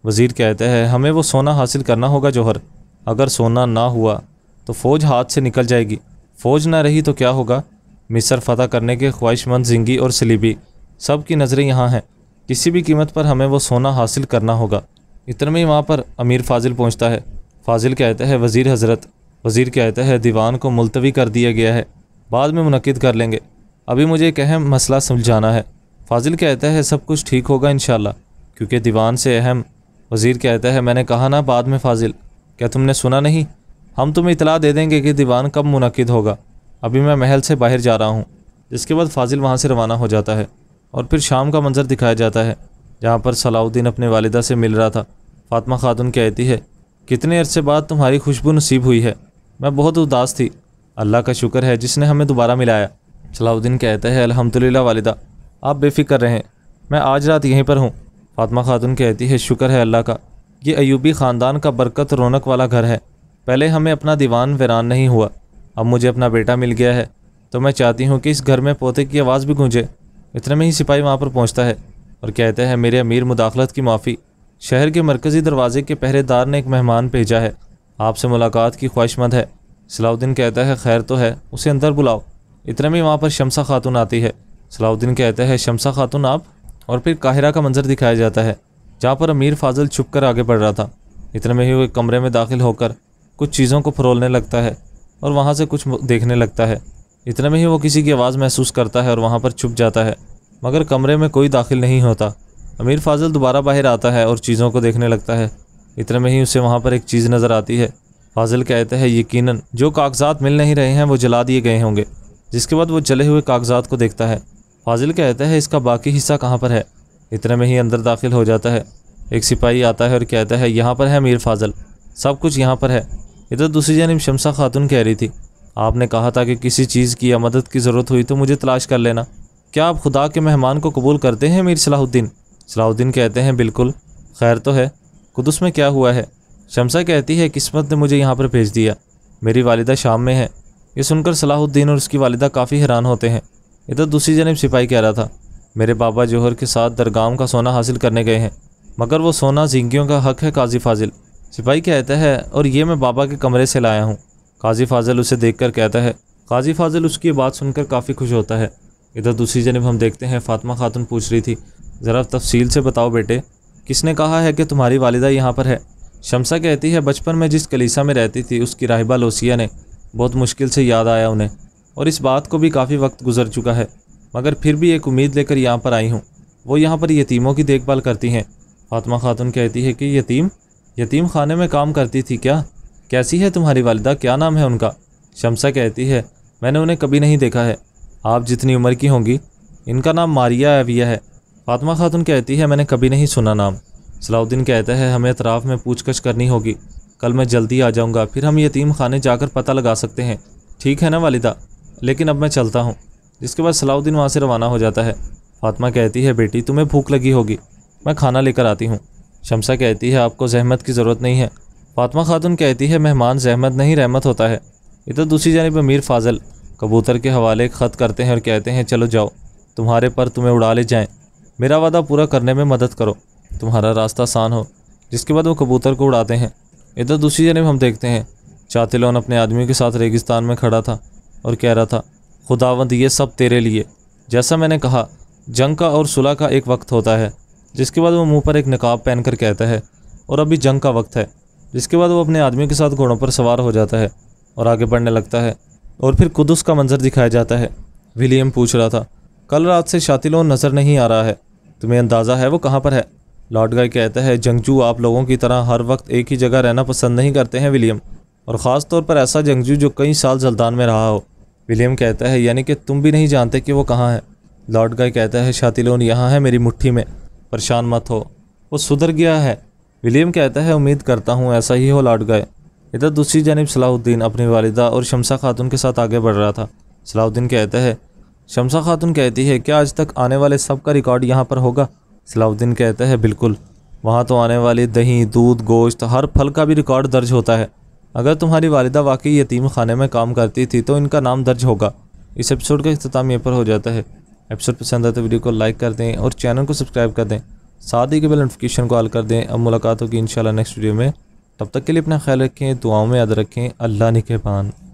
وزیر کہتا ہے ہمیں وہ سونا حاصل کرنا ہوگا جوہر، اگر سونا نہ ہوا تو فوج ہاتھ سے نکل جائے گی، فوج نہ رہی تو کیا ہوگا؟ مصر فتح کرنے کے خواہش مند زنگی اور سلیبی سب کی نظریں یہاں ہیں، کسی بھی قیمت پر ہمیں وہ سونا حاصل کرنا ہوگا۔ اتنے میں وہاں پر امیر فاضل پہنچتا ہے۔ فاضل کہتا ہے وزیر حضرت۔ وزیر کہتا ہے دیوان کو ملتوی کر دیا گیا ہے، بعد میں منعقد کر لیں گے، ابھی مجھے ایک اہم مسئلہ سلجھانا ہے۔ فاضل کہتا ہے سب کچھ ٹھیک ہوگا انشاءاللہ، کیونکہ دیوان سے اہم۔ وزیر کہتا ہے میں نے کہا نا بعد میں فاضل، کیا تم نے سنا نہیں؟ ہم تمہیں اطلاع دے دیں گے کہ دیوان کب منعقد ہوگا، ابھی میں محل سے باہر جا رہا ہوں۔ جس کے بعد فاضل وہاں سے روانہ ہو جاتا ہے اور پھر شام کا منظر دکھایا جاتا ہے جہاں پر صلاح الدین اپنے والدہ سے مل رہا تھا۔ فاطمہ خاتون کہتی ہے کتنے عرصے بعد تمہاری خوشبو نصیب ہوئی ہے، میں بہت اداس تھی، اللہ کا شکر ہے جس نے ہمیں دوبارہ ملایا۔ صلاح الدین کہتا ہے الحمدللہ والدہ، آپ بے فکر رہیں، میں آج رات یہیں پر ہوں۔ فاطمہ خاتون کہتی ہے شکر ہے اللہ کا، یہ ایوبی خاندان کا برکت رونق والا گھر ہے، پہلے ہمیں اپنا دیوان ویران نہیں ہوا، اب مجھے اپنا بیٹا مل گیا ہے، تو میں چاہتی ہوں کہ اس گھر میں پوتے کی آواز بھی گونجے۔ اتنے میں ہی سپاہی وہاں پر پہنچتا ہے اور کہتا ہے میرے امیر مداخلت کی معافی، شہر کے مرکزی دروازے کے پہرے دار نے ایک مہمان بھیجا ہے، آپ سے ملاقات کی خواہش مند ہے۔ صلاح الدین کہتا ہے خیر تو ہے، اسے اندر بلاؤ۔ اتنے میں وہاں پر شمسہ خاتون آتی ہے۔ صلاح الدین کہتا ہے شمسہ خاتون آپ؟ اور پھر قاہرہ کا منظر دکھایا جاتا ہے جہاں پر امیر فاضل چھپ کر آگے بڑھ رہا تھا۔ اتنے میں ہی وہ ایک کمرے میں داخل ہو کر کچھ چیزوں کو فرولنے لگتا ہے اور وہاں سے کچھ دیکھنے لگتا ہے۔ اتنے میں ہی وہ کسی کی آواز محسوس کرتا ہے اور وہاں پر چھپ جاتا ہے، مگر کمرے میں کوئی داخل نہیں ہوتا۔ امیر فاضل دوبارہ باہر آتا ہے اور چیزوں کو دیکھنے لگتا ہے۔ اتنے میں ہی اسے وہاں پر ایک چیز نظر آتی ہے۔ فاضل کہتا ہے یقیناً جو کاغذات مل نہیں رہے ہیں وہ جلا دیے گئے ہوں گے۔ جس کے بعد وہ جلے ہوئے کاغذات کو دیکھتا ہے۔ فاضل کہتا ہے اس کا باقی حصہ کہاں پر ہے؟ اتنے میں ہی اندر داخل ہو جاتا ہے۔ ایک سپاہی آتا ہے اور کہتا ہے یہاں پر ہے امیر فاضل، سب کچھ یہاں پر ہے۔ ادھر دوسری جانب شمسہ خاتون کہہ رہی تھی آپ نے کہا تھا کہ کسی چیز کی یا مدد کی ضرورت ہوئی تو مجھے تلاش کر لینا، کیا آپ خدا کے مہمان کو قبول کرتے ہیں امیر صلاح الدین؟ صلاح الدین کہتے ہیں بالکل، خیر تو ہے، قدس میں کیا ہوا ہے؟ شمسہ کہتی ہے قسمت نے مجھے یہاں پر بھیج دیا، میری والدہ شام میں ہے۔ یہ سن کر صلاح الدین اور اس کی والدہ کافی حیران ہوتے ہیں۔ ادھر دوسری جانب سپاہی کہہ رہا تھا میرے بابا جوہر کے ساتھ درگاہوں کا سونا حاصل کرنے گئے ہیں، مگر وہ سونا زنگیوں کا حق ہے قاضی فاضل۔ سپاہی کہتا ہے اور یہ میں بابا کے کمرے سے لایا ہوں۔ قاضی فاضل اسے دیکھ کر کہتا ہے، قاضی فاضل اس کی بات سن کر کافی خوش ہوتا ہے۔ ادھر دوسری جانب ہم دیکھتے ہیں فاطمہ خاتون پوچھ رہی تھی ذرا تفصیل سے بتاؤ بیٹے، کس نے کہا ہے کہ تمہاری والدہ یہاں پر ہے؟ شمسہ کہتی ہے بچپن میں جس کلیسا میں رہتی تھی اس کی راہبہ لوسیہ نے، بہت مشکل سے یاد آیا انہیں، اور اس بات کو بھی کافی وقت گزر چکا ہے، مگر پھر بھی ایک امید لے کر یہاں پر آئی ہوں، وہ یہاں پر یتیموں کی دیکھ بھال کرتی ہیں۔ فاطمہ خاتون کہتی ہے کہ یتیم خانے میں کام کرتی تھی کیا؟ کیسی ہے تمہاری والدہ، کیا نام ہے ان کا؟ شمسہ کہتی ہے میں نے انہیں کبھی نہیں دیکھا ہے، آپ جتنی عمر کی ہوں گی، ان کا نام ماریہ ایویہ ہے۔ فاطمہ خاتون کہتی ہے میں نے کبھی نہیں سنا نام۔ صلاح الدین کہتا ہے ہمیں اطراف میں پوچھ گچھ کرنی ہوگی، کل میں جلدی آ جاؤں گا، پھر ہم یتیم خانے جا کر پتہ لگا سکتے ہیں، ٹھیک ہے نا والدہ؟ لیکن اب میں چلتا ہوں۔ جس کے بعد صلاح الدین وہاں سے روانہ ہو جاتا ہے۔ فاطمہ کہتی ہے بیٹی تمہیں بھوک لگی ہوگی، میں کھانا لے کر آتی ہوں۔ شمسہ کہتی ہے آپ کو زحمت کی ضرورت نہیں ہے۔ فاطمہ خاتون کہتی ہے مہمان زحمت نہیں رحمت ہوتا ہے۔ ادھر دوسری جانب امیر فاضل کبوتر کے حوالے ایک خط کرتے ہیں اور کہتے ہیں چلو جاؤ، تمہارے پر تمہیں اڑا لے جائیں، میرا وعدہ پورا کرنے میں مدد کرو، تمہارا راستہ آسان ہو۔ جس کے بعد وہ کبوتر کو اڑاتے ہیں۔ ادھر دوسری جانب ہم دیکھتے ہیں چاتلون اپنے آدمیوں کے ساتھ ریگستان میں کھڑا تھا اور کہہ رہا تھا خداوند یہ سب تیرے لیے، جیسا میں نے کہا جنگ کا اور صلح کا ایک وقت ہوتا ہے۔ جس کے بعد وہ منہ پر ایک نقاب پہن کر کہتا ہے اور ابھی جنگ کا وقت ہے۔ جس کے بعد وہ اپنے آدمیوں کے ساتھ گھوڑوں پر سوار ہو جاتا ہے اور آگے بڑھنے لگتا ہے، اور پھر قدس کا منظر دکھایا جاتا ہے۔ ولیم پوچھ رہا تھا کل رات سے شاتلون نظر نہیں آ رہا ہے، تمہیں اندازہ ہے وہ کہاں پر ہے؟ لارڈ گائے کہتا ہے جنگجو آپ لوگوں کی طرح ہر وقت ایک ہی جگہ رہنا پسند نہیں کرتے ہیں ولیم، اور خاص طور پر ایسا جنگجو جو کئی سال زلدان میں رہا ہو۔ ولیم کہتا ہے یعنی کہ تم بھی نہیں جانتے کہ وہ کہاں ہے؟ لارڈ گائے کہتا ہے شاتلون یہاں ہے میری مٹھی میں، پریشان مت ہو، وہ سدھر گیا ہے۔ ولیم کہتا ہے امید کرتا ہوں ایسا ہی ہو لارڈ گائے۔ ادھر دوسری جانب صلاح الدین اپنی والدہ اور شمسہ خاتون کے ساتھ آگے بڑھ رہا تھا۔ صلاح الدین کہتا ہے شمسہ خاتون کہتی ہے کیا آج تک آنے والے سب کا ریکارڈ یہاں پر ہوگا؟ صلاح الدین کہتا ہے بالکل، وہاں تو آنے والی دہی، دودھ، گوشت، ہر پھل کا بھی ریکارڈ درج ہوتا ہے۔ اگر تمہاری والدہ واقعی یتیم خانے میں کام کرتی تھی تو ان کا نام درج ہوگا۔ اس ایپیسوڈ کا اختتام یہیں پر ہو جاتا ہے۔ ایپیسوڈ پسند آئے تو ویڈیو کو لائک کر دیں اور چینل کو سبسکرائب کر دیں ساتھ ہی کے بیل نوٹیفیکیشن کو آل کر دیں۔ اب ملاقات ہوگی انشاءاللہ نیکسٹ ویڈیو میں، تب تک کے لیے اپنا خیال رکھیں، دعاؤں میں یاد رکھیں۔ اللہ نگہبان۔